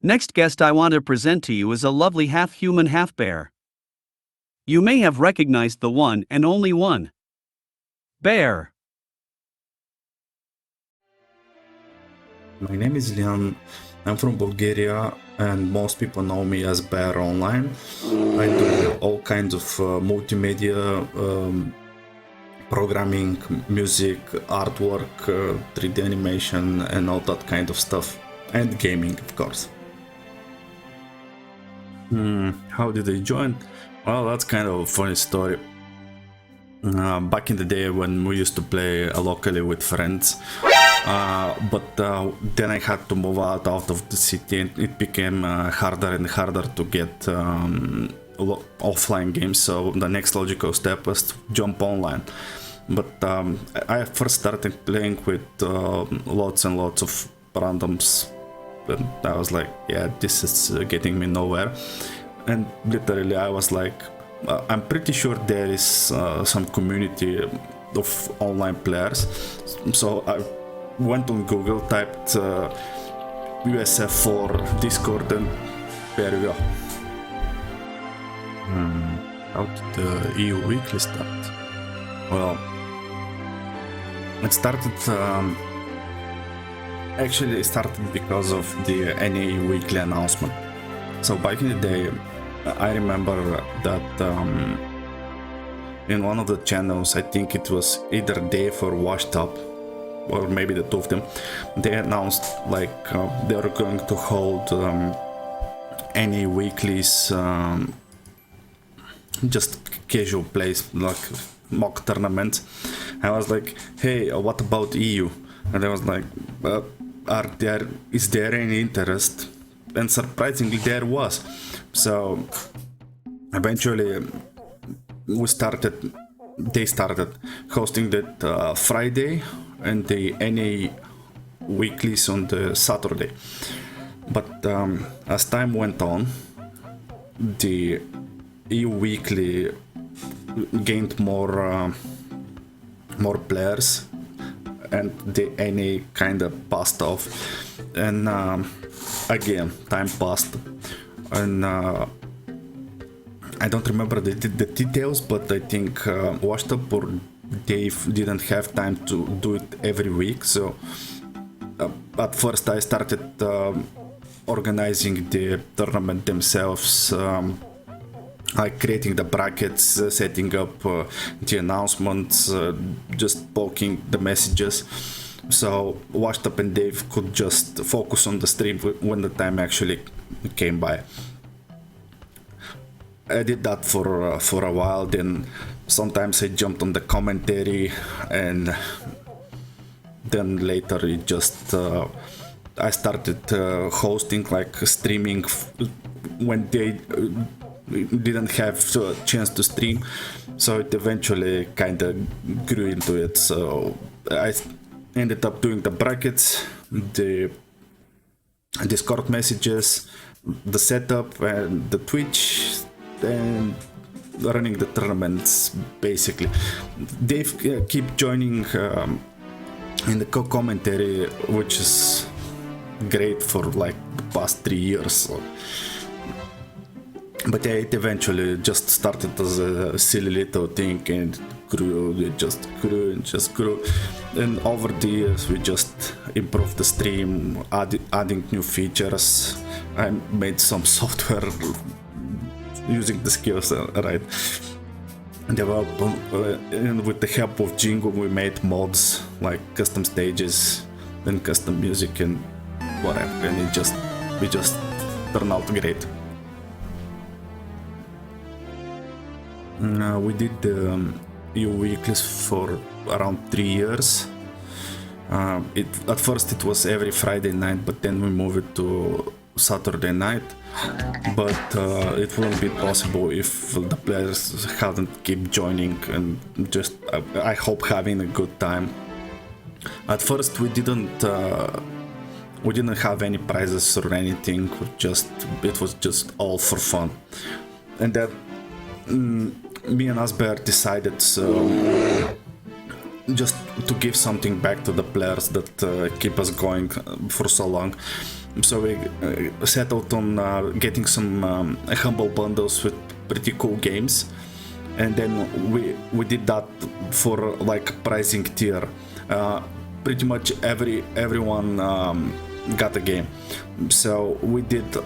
Next guest I want to present to you is a lovely half-human half-bear. You may have recognized the one and only one. Bear. My name is Lian. I'm from Bulgaria and most people know me as Bear online. I do all kinds of multimedia, programming, music, artwork, 3D animation and all that kind of stuff. And gaming, of course. How did I join? Well, that's kind of a funny story. Back in the day when we used to play locally with friends, but then I had to move out of the city and it became harder and harder to get offline games, so the next logical step was to jump online. But I first started playing with lots and lots of randoms, and I was like, yeah, this is getting me nowhere. And literally I was like, I'm pretty sure there is some community of online players, so I went on Google, typed USF4 Discord, and there we go. How did the EU Weekly start? Well, it started actually it started because of the NA Weekly announcement. So back in the day, I remember that in one of the channels, I think it was either Dave or Washed Up, or maybe the two of them, they announced like they were going to hold any weeklies, just casual plays, like mock tournaments. I was like, hey, what about EU? And I was like, is there any interest? And surprisingly there was. So eventually they started hosting that Friday and the NA weeklies on the Saturday. But as time went on, the EU weekly gained more players and the NA kind of passed off, and again time passed, and I don't remember the details, but I think Washed Up or Dave didn't have time to do it every week. So at first I started organizing the tournament themselves, like creating the brackets, setting up the announcements, just poking the messages, so Washed Up and Dave could just focus on the stream when the time actually came by. I did that for a while. Then sometimes I jumped on the commentary, and then later it just I started hosting, like streaming when they didn't have a chance to stream. So it eventually kind of grew into it. So I ended up doing the brackets, the Discord messages, the setup, and the Twitch, and running the tournaments basically. Dave keep joining in the co-commentary, which is great for like the past 3 years. So. But yeah, it eventually just started as a silly little thing and it just grew and just grew. And over the years we just improved the stream, adding new features. I made some software using the skills, right? And with the help of Jingo, we made mods like custom stages and custom music and whatever, and we just turned out great. We did the EU weeklies for around 3 years. At first it was every Friday night, but then we moved it to Saturday night. But it wouldn't be possible if the players hadn't keep joining and just I hope having a good time. At first we didn't have any prizes or anything. It was just all for fun. And then me and Asber decided, so just to give something back to the players that keep us going for so long. So we settled on getting some humble bundles with pretty cool games, and then we did that for like pricing tier. Pretty much everyone got a game. So we did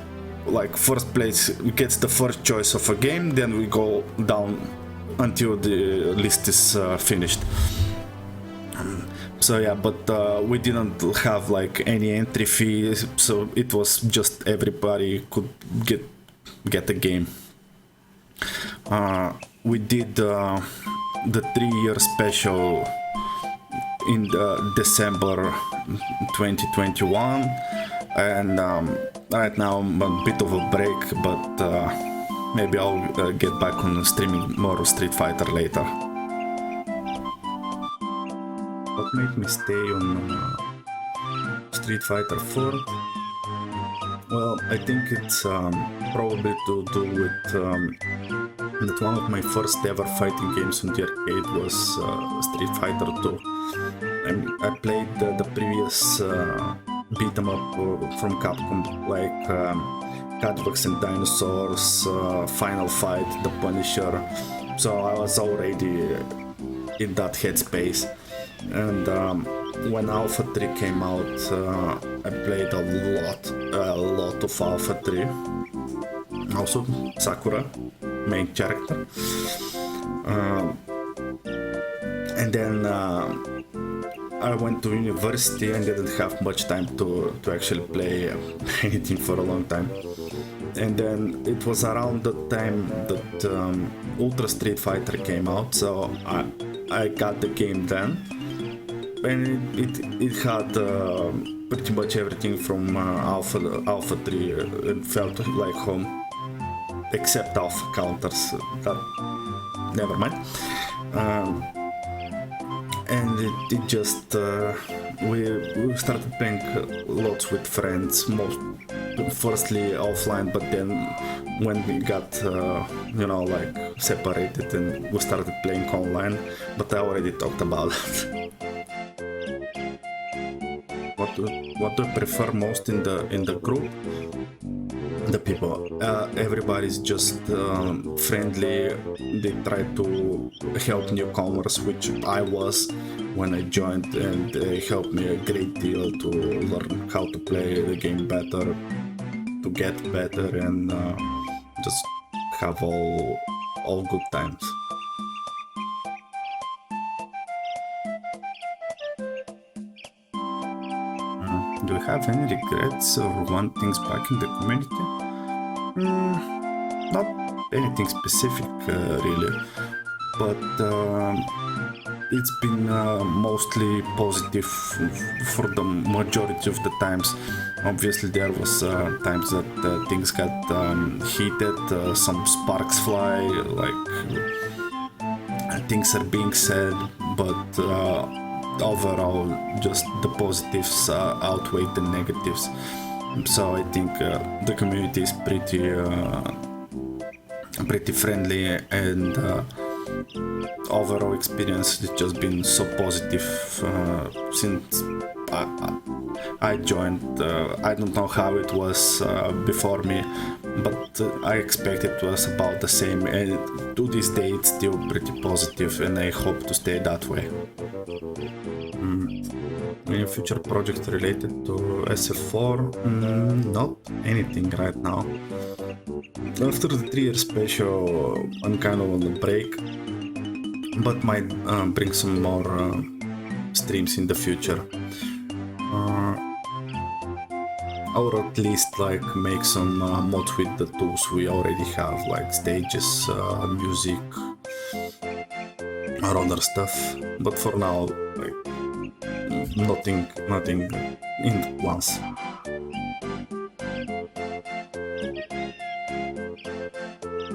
like first place gets the first choice of a game, then we go down until the list is finished. So yeah, but we didn't have like any entry fee, so it was just everybody could get a game. We did the 3-year special in December 2021, and right now I'm a bit of a break, but maybe I'll get back on streaming more Street Fighter later. What made me stay on Street Fighter 4? Well, I think it's probably to do with that one of my first ever fighting games on the arcade was Street Fighter 2. I played the previous beat 'em up from Capcom, like Catbugs and Dinosaurs, Final Fight, The Punisher, so I was already in that headspace. And when Alpha 3 came out, I played a lot of Alpha 3. Also Sakura, main character. And then I went to university and didn't have much time to actually play anything for a long time. And then it was around the time that Ultra Street Fighter came out, so I got the game then. And it had pretty much everything from Alpha 3. It felt like home, except Alpha counters. That never mind. And it just we started playing lots with friends, firstly offline, but then when we got like separated and we started playing online. But I already talked about that. What do I prefer most in the group? The people. Everybody's just friendly. They try to help newcomers, which I was when I joined, and they helped me a great deal to learn how to play the game better, to get better, and just have all good times. Do you have any regrets or want things back in the community? Not anything specific, really, but it's been mostly positive for the majority of the times. Obviously, there was times that things got heated, some sparks fly, like things are being said, but overall, just the positives outweigh the negatives. So I think the community is pretty friendly, and overall experience has just been so positive since I joined. I don't know how it was before me, but I expect it was about the same, and to this day it's still pretty positive, and I hope to stay that way. Any future projects related to SF4? Not anything right now. After the 3-year special, I'm kind of on a break, but might bring some more streams in the future. Or at least like make some mods with the tools we already have, like stages, music, or other stuff. But for now, like nothing in the plans.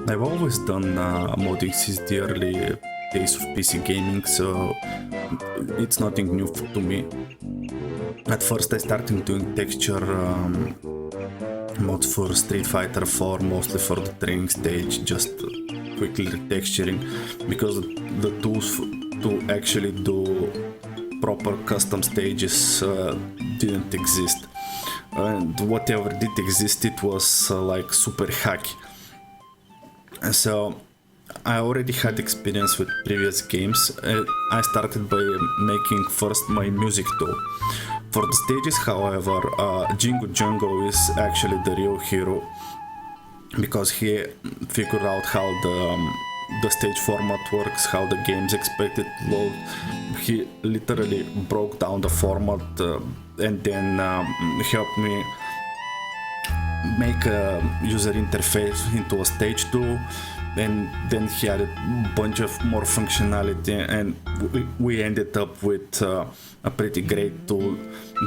I've always done modding since the early days of PC gaming, so it's nothing new to me. At first I started doing texture mods for Street Fighter 4, mostly for the training stage, just quickly retexturing, because the tools to actually do proper custom stages didn't exist. And whatever did exist, it was like super hacky. And so I already had experience with previous games. I started by making first my music tool. For the stages, however, Jingo Django is actually the real hero, because he figured out how the stage format works, how the game's expected to load. He literally broke down the format and then helped me make a user interface into a stage tool, and then he added a bunch of more functionality, and we ended up with a pretty great tool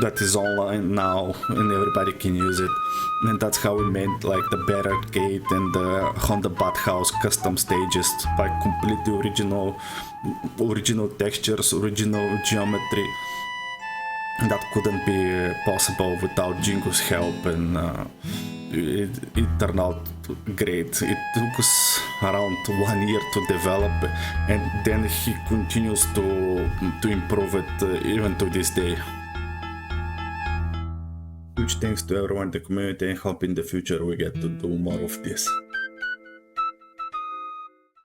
that is online now and everybody can use it. And that's how we made like the Bear Arcade and the Honda Bat House custom stages by completely original textures, original geometry. That couldn't be possible without Jingo's help, and it turned out great. It took us around 1 year to develop, and then he continues to improve it even to this day. Huge thanks to everyone in the community, and hope in the future we get to do more of this.